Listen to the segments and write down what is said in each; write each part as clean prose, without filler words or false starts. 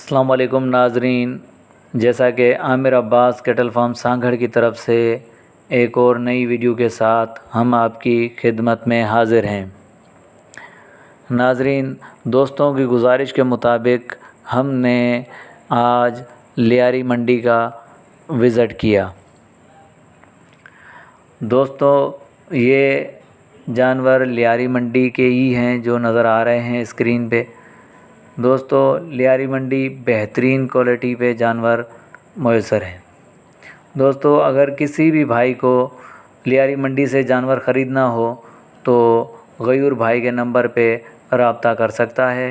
السلام علیکم ناظرین، جیسا کہ عامر عباس کیٹل فارم سانگھڑ کی طرف سے ایک اور نئی ویڈیو کے ساتھ ہم آپ کی خدمت میں حاضر ہیں۔ ناظرین، دوستوں کی گزارش کے مطابق ہم نے آج لیاری منڈی کا وزٹ کیا۔ دوستوں، یہ جانور لیاری منڈی کے ہی ہیں جو نظر آ رہے ہیں اسکرین پہ۔ دوستو، لیاری منڈی بہترین کوالٹی پہ جانور میسر ہیں۔ دوستو، اگر کسی بھی بھائی کو لیاری منڈی سے جانور خریدنا ہو تو غیور بھائی کے نمبر پہ رابطہ کر سکتا ہے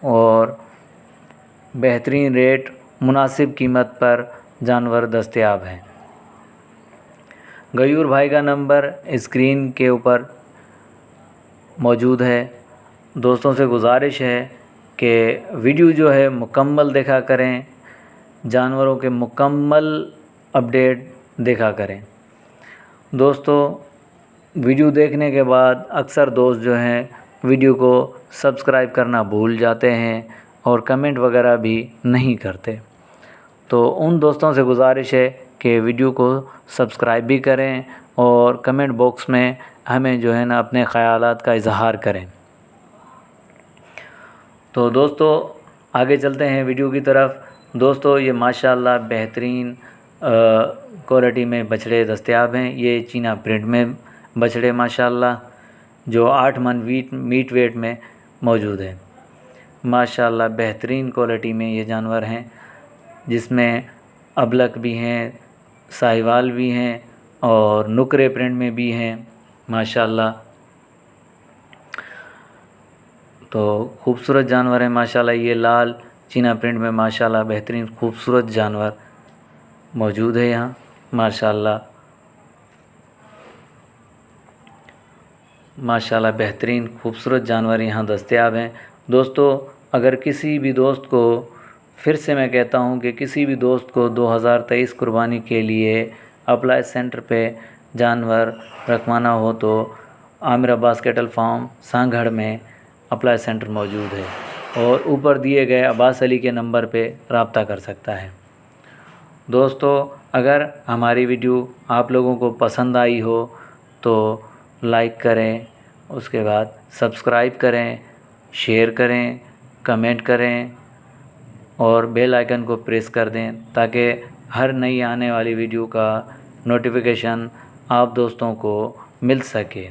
اور بہترین ریٹ، مناسب قیمت پر جانور دستیاب ہیں۔ غیور بھائی کا نمبر اسکرین کے اوپر موجود ہے۔ دوستوں سے گزارش ہے کہ ویڈیو جو ہے مکمل دیکھا کریں، جانوروں کے مکمل اپڈیٹ دیکھا کریں۔ دوستو، ویڈیو دیکھنے کے بعد اکثر دوست جو ہیں ویڈیو کو سبسکرائب کرنا بھول جاتے ہیں اور کمنٹ وغیرہ بھی نہیں کرتے، تو ان دوستوں سے گزارش ہے کہ ویڈیو کو سبسکرائب بھی کریں اور کمنٹ باکس میں ہمیں جو ہے نا اپنے خیالات کا اظہار کریں۔ تو دوستو، آگے چلتے ہیں ویڈیو کی طرف۔ دوستو، یہ ماشاءاللہ بہترین کوالٹی میں بچڑے دستیاب ہیں۔ یہ چینا پرنٹ میں بچڑے ماشاءاللہ جو 8 من میٹ ویٹ میں موجود ہے۔ ماشاءاللہ بہترین کوالٹی میں یہ جانور ہیں، جس میں ابلک بھی ہیں، ساہیوال بھی ہیں اور نکرے پرنٹ میں بھی ہیں ماشاءاللہ۔ تو خوبصورت جانور ہیں ماشاءاللہ۔ یہ لال چینا پرنٹ میں ماشاءاللہ بہترین خوبصورت جانور موجود ہے یہاں ماشاءاللہ۔ ماشاءاللہ بہترین خوبصورت جانور یہاں دستیاب ہیں۔ دوستو، اگر کسی بھی دوست کو، پھر سے میں کہتا ہوں کہ کسی بھی دوست کو 2023 قربانی کے لیے اپلائی سینٹر پہ جانور رکھوانا ہو تو عامر عباس کیٹل فارم سانگھڑ میں اپلائی سینٹر موجود ہے اور اوپر دیے گئے عباس علی کے نمبر پہ رابطہ کر سکتا ہے۔ دوستو، اگر ہماری ویڈیو آپ لوگوں کو پسند آئی ہو تو لائک کریں، اس کے بعد سبسکرائب کریں، شیئر کریں، کمنٹ کریں اور بیل آئیکن کو پریس کر دیں تاکہ ہر نئی آنے والی ویڈیو کا نوٹیفیکیشن آپ دوستوں کو مل سکے۔